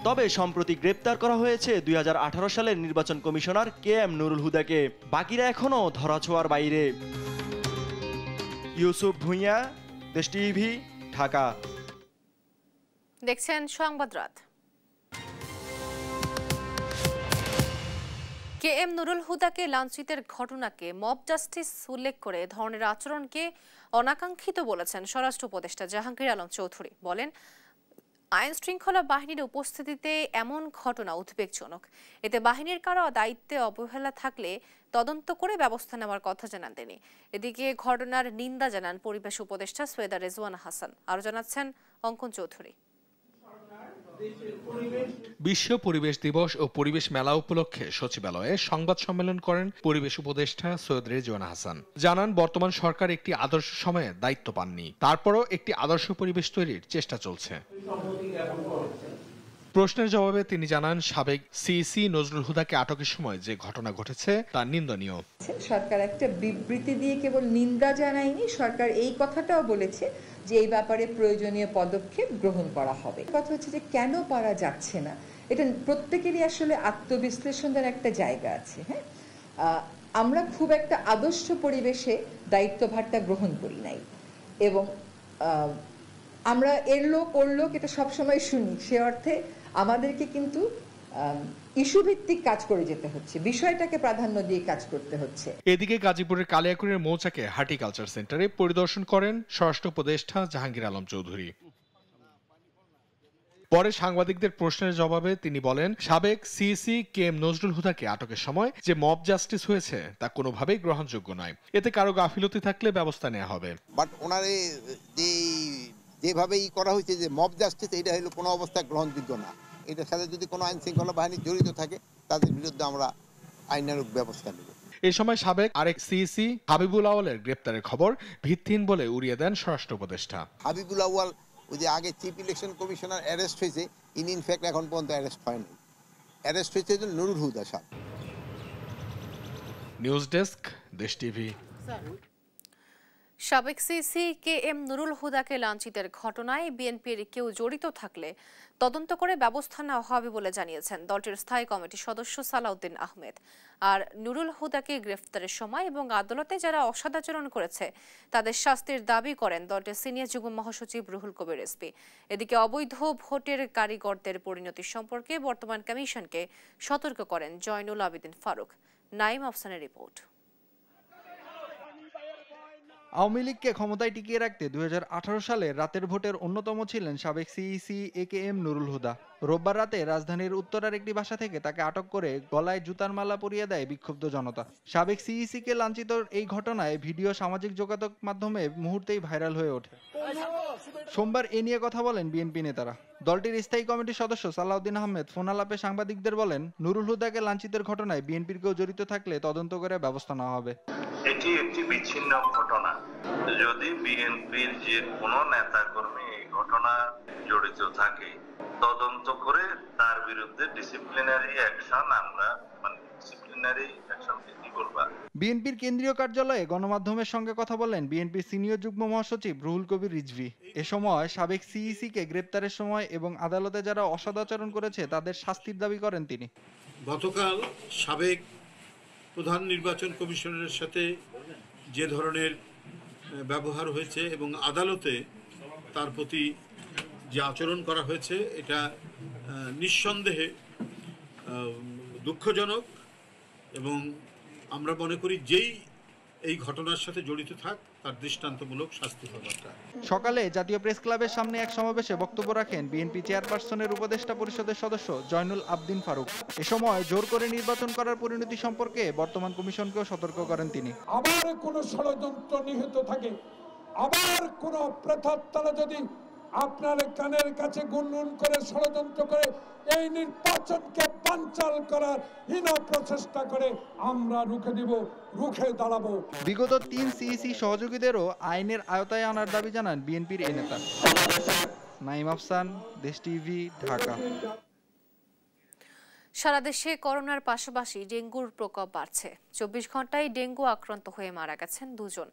তবে সম্প্রতি গ্রেপ্তার করা হয়েছে 2018 সালের নির্বাচন কমিশনার KM নুরুল হুদাকে। বাকিরা এখনো ধরাছোঁয়ার বাইরে। ইউসুফ ভুইয়া, দেশ টিভি, ঢাকা। দেখছেন সংবাদ রাত। KM নুরুল হুদাকে লাঞ্ছিতের ঘটনাকে মব জাস্টিস উল্লেখ করে ধরনের আচরণকে অনাকাঙ্ক্ষিত বলেছেন স্বরাষ্ট্র উপদেষ্টা জাহাঙ্গীর আলম চৌধুরী। বলেন, আইন শৃঙ্খলা বাহিনীর উপস্থিতিতে এমন ঘটনা উদ্বেগজনক। এতে বাহিনীর কারো দায়িত্বে অবহেলা থাকলে তদন্ত করে ব্যবস্থা নেওয়ার কথা জানান তিনি। এদিকে ঘটনার নিন্দা জানান পরিবেশ উপদেষ্টা সৈয়দা রেজওয়ানা হাসান। আরো জানাচ্ছেন অঙ্কন চৌধুরী। বিশ্ব পরিবেশ দিবস ও পরিবেশ মেলা উপলক্ষে সচিবালয়ে সংবাদ সম্মেলন করেন পরিবেশ উপদেষ্টা সৈয়দ রেজওয়ানা হাসান। জানান, বর্তমান সরকার একটি আদর্শ সময়ে দায়িত্ব পাননি, তারপরও একটি আদর্শ পরিবেশ তৈরির চেষ্টা চলছে। প্রশ্নের জবাবে তিনি জানান, সাবেক সিইসি নজরুল হুদাকে আটকের সময় যে ঘটনা ঘটেছে তা নিন্দনীয়। সরকার একটা বিবৃতি দিয়ে কেবল নিন্দা জানায়নি, সরকার এই কথাটাও বলেছে যে এই ব্যাপারে প্রয়োজনীয় পদক্ষেপ গ্রহণ করা হবে। কথা হচ্ছে যে কেন পারা যাচ্ছে না, এটা প্রত্যেকেরই আসলে আত্মবিশ্লেষণের একটা জায়গা আছে। হ্যাঁ, আমরা খুব একটা আদর্শ পরিবেশে দায়িত্বভারটা গ্রহণ করি নাই এবং আমরা এর লোক ওর লোক এটা সবসময় শুনি। সে অর্থে আমাদেরকে কিন্তু ইস্যু ভিত্তিক কাজ করে যেতে হচ্ছে, বিষয়টাকে প্রাধান্য দিয়ে কাজ করতে হচ্ছে। এদিকে গাজীপুরের কালিয়াকৈরের মৌচাকে হর্টিকালচার সেন্টারে পরিদর্শন করেন স্বরাষ্ট্র উপদেষ্টা জাহাঙ্গীর আলম চৌধুরী। পরে সাংবাদিকদের প্রশ্নের জবাবে তিনি বলেন, সাবেক সিইসি KM নজরুল হুদাকে আটকের সময় যে মব জাস্টিস হয়েছে তা কোনোভাবেই গ্রহণযোগ্য নয়। এতে কারো গাফিলতি থাকলে ব্যবস্থা নেওয়া হবে। বাট ওনার যেভাবে করা হয়েছে যে মব জাস্টিস, এটা হলো কোনো অবস্থায় গ্রহণযোগ্য না। এটার সাথে যদি কোনো আইন শৃঙ্খলা বাহিনী জড়িত থাকে তাদের বিরুদ্ধে আমরা আইনানুগ ব্যবস্থা নেব। এ সময় সাবেক আরেক সিইসি হাবিবুল আউয়ালের গ্রেপ্তারের খবর ভিত্তিহীন বলে উড়িয়ে দেন স্বরাষ্ট্র উপদেষ্টা। হাবিবুল আউয়াল ওই যে আগে চিফ ইলেকশন কমিশনার অ্যারেস্ট হয়েছে, ইনফ্যাক্ট এখন পর্যন্ত অ্যারেস্ট হয়নি। অ্যারেস্ট হয়েছে নুরুল হুদা সাহেব। নিউজ ডেস্ক, দেশ টিভি। সাবেক সিইসি KM নুরুল হুদাকে লাঞ্ছিতের ঘটনায় বিএনপির কেউ জড়িত থাকলে তদন্ত করে ব্যবস্থা নেওয়া হবে বলে জানিয়েছেন দলটির স্থায়ী কমিটির সদস্য সালাউদ্দিন আহমেদ। আর নুরুল হুদাকে গ্রেফতারের সময় এবং আদালতে যারা অসদাচরণ করেছে তাদের শাস্তির দাবি করেন দলটির সিনিয়র যুগ্ম মহাসচিব রুহুল কবির রিজভী। এদিকে অবৈধ ভোটের কারিগরদের পরিণতি সম্পর্কে বর্তমান কমিশনকে সতর্ক করেন জয়নুল আবেদিন ফারুক। নাইম আফসানের রিপোর্ট। আওয়ামী লীগকে ক্ষমতায় টিকিয়ে রাখতে 2018 সালে রাতের ভোটের অন্যতম ছিলেন সাবেক সিইসি AKM নুরুল হুদা। রোববার রাতে রাজধানীর উত্তরার একটি বাসা থেকে তাকে আটক করে গলায় জুতার মালা পরিয়ে দেয় বিক্ষুব্ধ জনতা। সাবেক সিইসিকে লাঞ্ছিত এই ঘটনায় ভিডিও সামাজিক যোগাযোগ মাধ্যমে মুহূর্তেই ভাইরাল হয়ে ওঠে। সোমবার এ নিয়ে কথা বলেন বিএনপি নেতারা। দলটির স্থায়ী কমিটির সদস্য সালাউদ্দিন আহমেদ ফোন আলাপে সাংবাদিকদের বলেন, নুরুল হুদাকে লাঞ্ছিতের ঘটনায় বিএনপির কেউ জড়িত থাকলে তদন্ত করে ব্যবস্থা নেওয়া হবে। এটি একটি বিচ্ছিন্ন ঘটনা। যদি বিএনপির যে কোনো নেতাকর্মী এই ঘটনা জড়িত থাকে, তদন্ত করে তার বিরুদ্ধে ডিসিপ্লিনারি অ্যাকশন বিএনপির কেন্দ্রীয় কার্যালয়ে গণমাধ্যমের সঙ্গে কথা বলেন বিএনপির সিনিয়র যুগ্ম মহাসচিব রুহুল কবির রিজভী। এ সময় সাবেক সিইসিকে গ্রেপ্তারের সময় এবং আদালতে যারা অসদাচরণ করেছে তাদের শাস্তির দাবি করেন তিনি। গতকাল সাবেক প্রধান নির্বাচন কমিশনারের সাথে যে ধরনের ব্যবহার হয়েছে এবং আদালতে তার প্রতি যে আচরণ করা হয়েছে, এটা নিঃসন্দেহে দুঃখজনক এবং আমরা মনে করি যেই এই ঘটনার সাথে জড়িত থাক তার দৃষ্টান্তমূলক শাস্তি হওয়া দরকার। সকালে জাতীয় প্রেস ক্লাবের সামনে এক সমাবেশে বক্তব্য রাখেন বিএনপি চেয়ারপারসনের উপদেষ্টা পরিষদের সদস্য জয়নুল আবদিন ফারুক। এ সময় জোর করে নির্বাচন করার পরিণতি সম্পর্কে বর্তমান কমিশনকেও সতর্ক করেন তিনি। আবার কোন ষড়যন্ত্র নিহিত থাকে, আবার কোন প্রেতাত্মারা যদি আপনার কানের কাছে গুনগুন করে ষড়যন্ত্র করে এই নির্বাচনকে বানচাল করার হীন প্রচেষ্টা করে, আমরা রুখে দিব, রুখে দাঁড়াবো। বিগত 3 সিইসি সহযোগীদেরও আইনের আওতায় আনার দাবি জানান বিএনপির এই নেতা। নাইম আফসান, দেশ টিভি, ঢাকা। সারা দেশে করোনার পাশাপাশি ডেঙ্গুর প্রকোপ বাড়ছে। 24 ঘন্টায় ডেঙ্গু আক্রান্ত হয়ে মারা গেছেন 2 জন।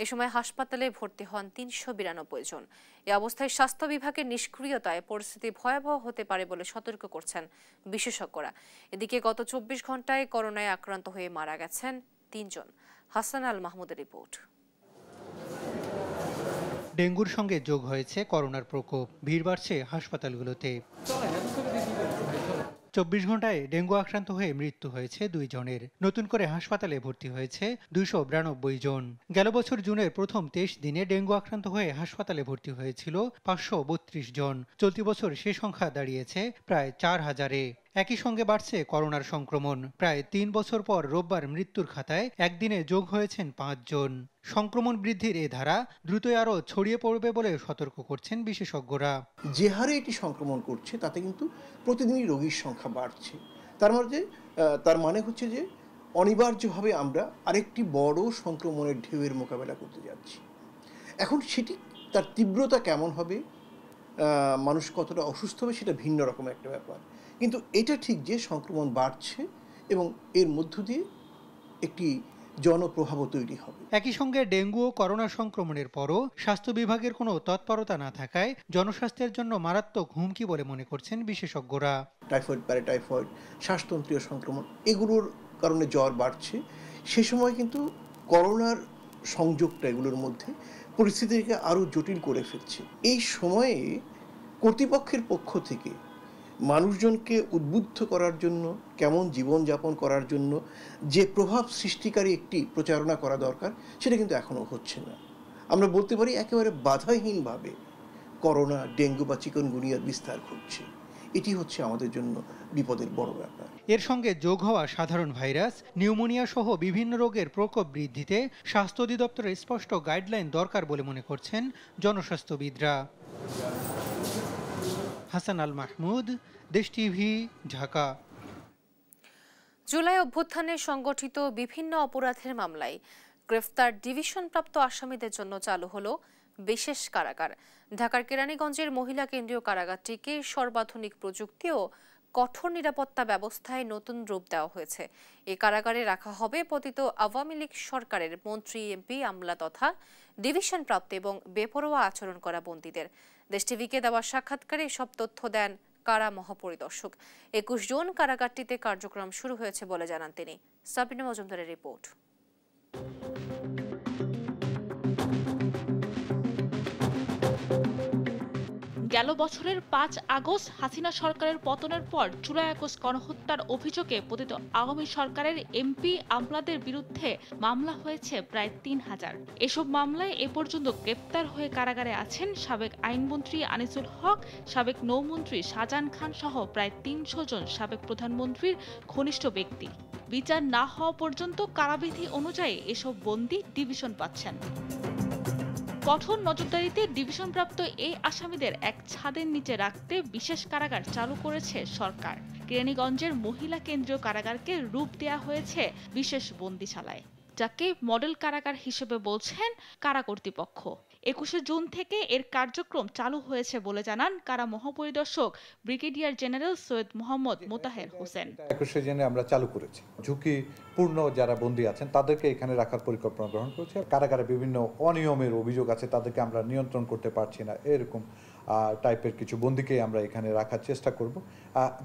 এ সময় হাসপাতালে ভর্তি হন 392 জন। এ অবস্থায় স্বাস্থ্য বিভাগের নিষ্ক্রিয়তায় পরিস্থিতি ভয়াবহ হতে পারে বলে সতর্ক করছেন বিশেষজ্ঞরা। এদিকে গত 24 ঘন্টায় করোনায় আক্রান্ত হয়ে মারা গেছেন 3 জন। হাসান আল মাহমুদের রিপোর্ট। ডেঙ্গুর সঙ্গে যোগ হয়েছে করোনার প্রকোপ, ভিড় বাড়ছে হাসপাতালগুলোতে। 24 ঘন্টায় ডেঙ্গু আক্রান্ত হয়ে মৃত্যু হয়েছে 2 জনের। নতুন করে হাসপাতালে ভর্তি হয়েছে 292 জন। গেল বছর জুনের প্রথম 23 দিনে ডেঙ্গু আক্রান্ত হয়ে হাসপাতালে ভর্তি হয়েছিল 532 জন। চলতি বছর সে সংখ্যা দাঁড়িয়েছে প্রায় 4000-এ। একই সঙ্গে বাড়ছে করোনার সংক্রমণ। প্রায় 3 বছর পর রোববার মৃত্যুর খাতায় একদিনে যোগ হয়েছেন 5 জন। সংক্রমণ বৃদ্ধির এ ধারা দ্রুতই আরও ছড়িয়ে পড়বে বলে সতর্ক করছেন বিশেষজ্ঞরা। যে হারে এটি সংক্রমণ করছে তাতে কিন্তু প্রতিদিনই রোগীর সংখ্যা বাড়ছে। তার মানে হচ্ছে যে অনিবার্যভাবে আমরা আরেকটি বড় সংক্রমণের ঢেউয়ের মোকাবেলা করতে যাচ্ছি। এখন সেটি তার তীব্রতা কেমন হবে, মানুষ কতটা অসুস্থ হবে, সেটা ভিন্ন রকম একটা ব্যাপার। কিন্তু এটা ঠিক যে সংক্রমণ বাড়ছে এবং এর মধ্য দিয়ে একটি জনপ্রভাবও তৈরি হবে। একই সঙ্গে ডেঙ্গু ও করোনা সংক্রমণের পরও স্বাস্থ্য বিভাগের কোনো তৎপরতা না থাকায় জনস্বাস্থ্যের জন্য মারাত্মক হুমকি বলে মনে করছেন বিশেষজ্ঞরা। টাইফয়েড, প্যারাটাইফয়েড, শ্বাসতন্ত্রীয় সংক্রমণ, এগুলোর কারণে জ্বর বাড়ছে। সে সময় কিন্তু করোনার সংযোগটা এগুলোর মধ্যে পরিস্থিতিকে আরও জটিল করে ফেলছে। এই সময়ে কর্তৃপক্ষের পক্ষ থেকে মানুষজনকে উদ্বুদ্ধ করার জন্য, কেমন জীবনযাপন করার জন্য যে প্রভাব সৃষ্টিকারী একটি প্রচারণা করা দরকার, সেটা কিন্তু এখনও হচ্ছে না। আমরা বলতে পারি একেবারে বাধাহীনভাবে করোনা, ডেঙ্গু বা চিকনগুনিয়ার বিস্তার ঘটছে। এটি হচ্ছে আমাদের জন্য বিপদের বড় ব্যাপার। এর সঙ্গে যোগ হওয়া সাধারণ ভাইরাস, নিউমোনিয়া সহ বিভিন্ন রোগের প্রকোপ বৃদ্ধিতে স্বাস্থ্য অধিদপ্তরের স্পষ্ট গাইডলাইন দরকার বলে মনে করছেন জনস্বাস্থ্যবিদরা। হাসান আল মাহমুদ, দেশ টিভি, ঢাকা। জুলাই অভ্যুত্থানে সংগঠিত বিভিন্ন অপরাধের মামলায় গ্রেফতার ডিভিশনপ্রাপ্ত আসামিদের জন্য চালু হলো বিশেষ কারাগার। ঢাকার কেরানীগঞ্জের মহিলা কেন্দ্রীয় কারাগারটিকে সর্বাধুনিক প্রযুক্তি ও কঠোর নিরাপত্তা ব্যবস্থায় নতুন রূপ দেওয়া হয়েছে। এই কারাগারে রাখা হবে পতিত আওয়ামী লীগ সরকারের মন্ত্রী, এমপি, আমলা তথা ডিভিশনপ্রাপ্ত এবং বেপরোয়া আচরণ করা বন্দীদের। দেশ টিভিকে দেওয়া সাক্ষাৎকারে সব তথ্য দেন কারা মহাপরিদর্শক। 21 জন কারাগারটিতে কার্যক্রম শুরু হয়েছে বলে জানান তিনি। সাবিনা মজুমদারের রিপোর্ট। গেল গেল বছরের ৫ আগস্ট হাসিনা সরকারের পতনের পর জুলাই আগস্ট গণহত্যার অভিযোগে পতিত আওয়ামী সরকারের এমপি আমলাদের বিরুদ্ধে মামলা হয়েছে প্রায় ৩,০০০। এসব মামলায় এ পর্যন্ত গ্রেপ্তার হয়ে কারাগারে আছেন সাবেক আইনমন্ত্রী আনিসুল হক, সাবেক নৌমন্ত্রী শাহজাহান খান সহ প্রায় ৩০০ জন সাবেক প্রধানমন্ত্রীর ঘনিষ্ঠ ব্যক্তি। বিচার না হওয়া পর্যন্ত কারাবিধি অনুযায়ী এসব বন্দী ডিভিশন পাচ্ছেন। কঠোর নজরদারিতে ডিভিশনপ্রাপ্ত এই আসামিদের এক ছাদের নিচে রাখতে বিশেষ কারাগার চালু করেছে সরকার। কেরানীগঞ্জের মহিলা কেন্দ্রীয় কারাগারকে রূপ দেয়া হয়েছে বিশেষ বন্দিশালায়, যাকে মডেল কারাগার হিসেবে বলছেন কারা কর্তৃপক্ষ। ২১শে জুন থেকে এর কার্যক্রম চালু হয়েছে বলে জানান কারা মহাপরিদর্শক ব্রিগেডিয়ার জেনারেল সৈয়দ মোহাম্মদ মোতাহের হোসেন। ২১শে জুনে আমরা চালু করেছি। ঝুঁকিপূর্ণ যারা বন্দী আছেন তাদেরকে এখানে রাখার পরিকল্পনা গ্রহণ করেছে। কারাগারে বিভিন্ন অনিয়মের অভিযোগ আছে, তাদেরকে আমরা নিয়ন্ত্রণ করতে পারছি না, এরকম টাইপের কিছু বন্দীকে আমরা এখানে রাখার চেষ্টা করব।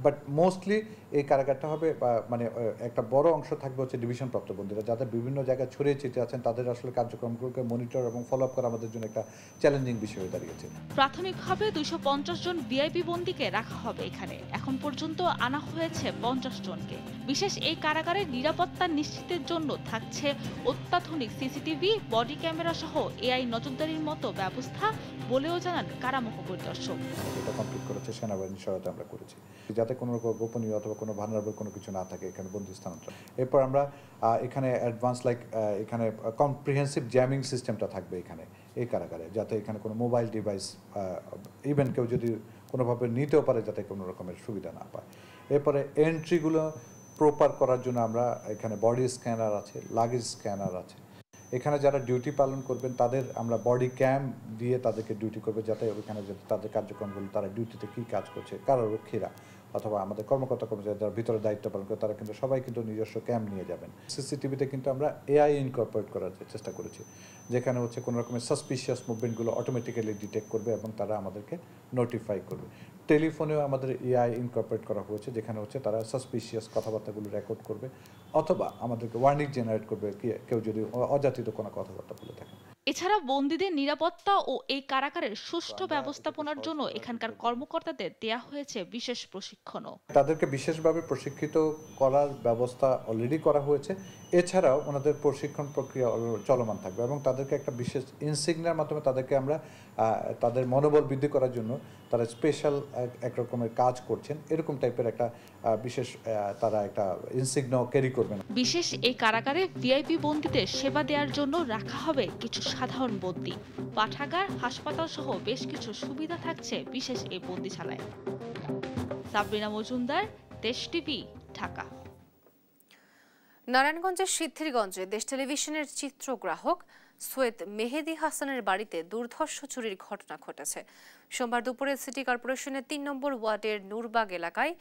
বাট মোস্টলি এই কারাগারটা হবে মানে একটা বড় অংশ থাকবে হচ্ছে ডিভিশনপ্রাপ্ত বন্দীরা, যাদের বিভিন্ন জায়গায় ছড়িয়ে ছিটিয়ে আছেন, তাদের আসলে কার্যক্রমগুলোকে মনিটর এবং ফলো আপ করা আমাদের জন্য একটা চ্যালেঞ্জিং বিষয় হয়ে দাঁড়িয়েছে। প্রাথমিকভাবে ২৫০ জন ভিআইপি বন্দীকে রাখা হবে এখানে। এখন পর্যন্ত আনা হয়েছে ৫০ জনকে। বিশেষ এই কারাগারের নিরাপত্তা নিশ্চিতের জন্য থাকছে অত্যাধুনিক সিসিটিভি, বডি ক্যামেরা সহ এআই নজরদারির মতো ব্যবস্থা বলেও জানান কারা মহাপরিদর্শক। এটা কমপ্লিট করেছে সেনাবাহিনীর সহায়তা আমরা করেছি, যাতে কোনো রকম গোপনীয় অথবা কোনো ভালনারেবল কোনো কিছু না থাকে এখানে বন্দী স্থানান্তর। এরপর আমরা এখানে অ্যাডভান্স এখানে কম্প্রিহেন্সিভ জ্যামিং সিস্টেমটা থাকবে এখানে এই কারাগারে, যাতে এখানে কোনো মোবাইল ডিভাইস ইভেন কেউ যদি কোনোভাবে নিতেও পারে যাতে কোনো রকমের সুবিধা না পায়। এরপরে এন্ট্রিগুলো প্রপার করার জন্য আমরা এখানে বডি স্ক্যানার আছে, লাগেজ স্ক্যানার আছে। এখানে যারা ডিউটি পালন করবেন তাদের আমরা বডি ক্যাম দিয়ে তাদেরকে ডিউটি করবে, যাতে ওইখানে তাদের কার্যক্রমগুলো তারা ডিউটিতে কী কাজ করছে, কারারক্ষীরা অথবা আমাদের কর্মকর্তা কর্মচারী যারা ভিতরে দায়িত্ব পালন করে তারা কিন্তু সবাই কিন্তু নিজস্ব ক্যাম নিয়ে যাবেন। সিসিটিভিতে কিন্তু আমরা এআই ইনকর্পোরেট করার চেষ্টা করেছি, যেখানে হচ্ছে কোনো রকমের সাসপিশিয়াস মুভমেন্টগুলো অটোমেটিক্যালি ডিটেক্ট করবে এবং তারা আমাদেরকে নোটিফাই করবে। টেলিফোনেও আমাদের এআই ইনকর্পোরেট করা হয়েছে, যেখানে হচ্ছে তারা সাসপিশিয়াস কথাবার্তাগুলো রেকর্ড করবে অথবা আমাদেরকে ওয়ার্নিং জেনারেট করবে কেউ যদি অযাচিত কোনো কথাবার্তা বলে থাকে। এছাড়া বন্দীদের নিরাপত্তা ও এই কারাগারের সুষ্ঠু ব্যবস্থাপনার জন্য এখানকার কর্মকর্তাদের দেয়া হয়েছে বিশেষ প্রশিক্ষণও। তাদেরকে বিশেষভাবে প্রশিক্ষিত করার ব্যবস্থা অলরেডি করা হয়েছে। এছাড়াও ওনাদের প্রশিক্ষণ প্রক্রিয়া চলমান থাকবে এবং তাদেরকে একটা বিশেষ ইনসিগনার মাধ্যমে তাদেরকে আমরা তাদের মনোবল বৃদ্ধি করার জন্য তারা স্পেশাল এক রকমের কাজ করছেন, এরকম টাইপের একটা বিশেষ তারা একটা ইনসিগনা ক্যারি করবেন। বিশেষ এই কারাগারে ভিআইপি বন্দীদের সেবা দেওয়ার জন্য রাখা হবে কিছু সাধারণ বন্দী, পাঠাগার, হাসপাতাল সহ বেশ কিছু সুবিধা থাকছে বিশেষ এই বন্দিশালায়। সাবরিনা মজুমদার, দেশ টিভি, ঢাকা। নারায়ণগঞ্জের সিদ্ধিরগঞ্জে দেশ টেলিভিশনের চিত্রগ্রাহক সৈয়দ মেহেদি হাসানের বাড়িতে দুর্ধর্ষ চুরির ঘটনা ঘটেছে। সোমবার দুপুরে সিটি কর্পোরেশনের ৩ নম্বর ওয়ার্ডের নূরবাগ এলাকায়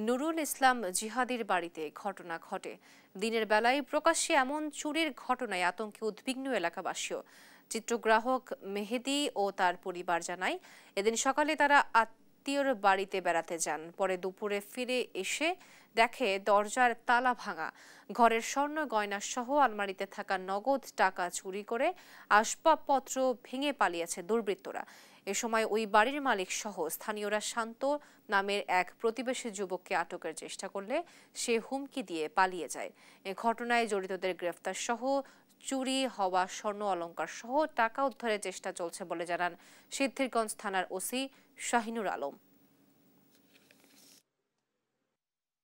নুরুল ইসলাম জিহাদির বাড়িতে ঘটনা ঘটে। দিনের বেলায় প্রকাশ্যে এমন চুরির ঘটনায় আতঙ্কে উদ্বিগ্ন এলাকাবাসীও। চিত্রগ্রাহক মেহেদি ও তার পরিবার জানায়, এদিন সকালে তারা আত্মীয়র বাড়িতে বেড়াতে যান, পরে দুপুরে ফিরে এসে দেখে দরজার তালা ভাঙা, ঘরের স্বর্ণ গয়না সহ আলমারিতে থাকা নগদ টাকা চুরি করে আসবাবপত্র ভেঙে পালিয়েছে দুর্বৃত্তরা। এ সময় ওই বাড়ির মালিক সহ স্থানীয়রা শান্ত নামের এক প্রতিবেশী যুবককে আটকের চেষ্টা করলে সে হুমকি দিয়ে পালিয়ে যায়। এ ঘটনায় জড়িতদের গ্রেফতার সহ চুরি হওয়া স্বর্ণ অলংকার সহ টাকা উদ্ধারের চেষ্টা চলছে বলে জানান সিদ্ধিরগঞ্জ থানার ওসি শাহিনুর আলম।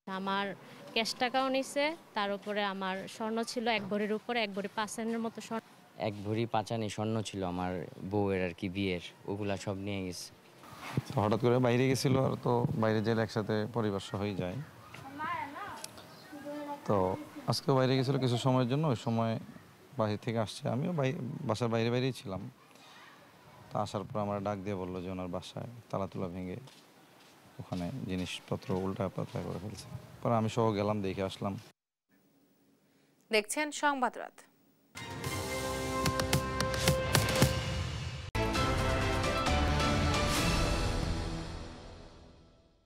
আমার ক্যাশ টাকাও নিছে, তার উপরে আমার স্বর্ণ ছিল 1 ভরির উপরে 1 ভরি 5 আনার মতো স্বর্ণ। 1 ভরি 5 আনি স্বর্ণ ছিল আমার বউয়ের আর কি বিয়ের, ওগুলা সব নিয়ে গেছে। হঠাৎ করে বাইরে গেছিল, আর তো বাইরে গেলে একসাথে পরিবার সহ হয়ে যায়। তো আজকেও বাইরে গেছিল কিছু সময়ের জন্য, ওই সময় বাইরে থেকে আসছে, আমিও বাসার বাইরেই ছিলাম। তা আসার পর আমার ডাক দিয়ে বললো যে ওনার বাসায় তালা তুলা ভেঙে ওখানে জিনিসপত্র উল্টা পাল্টা করে ফেলছে। পরে আমি সহ গেলাম, দেখে আসলাম। দেখছেন সংবাদ রাত।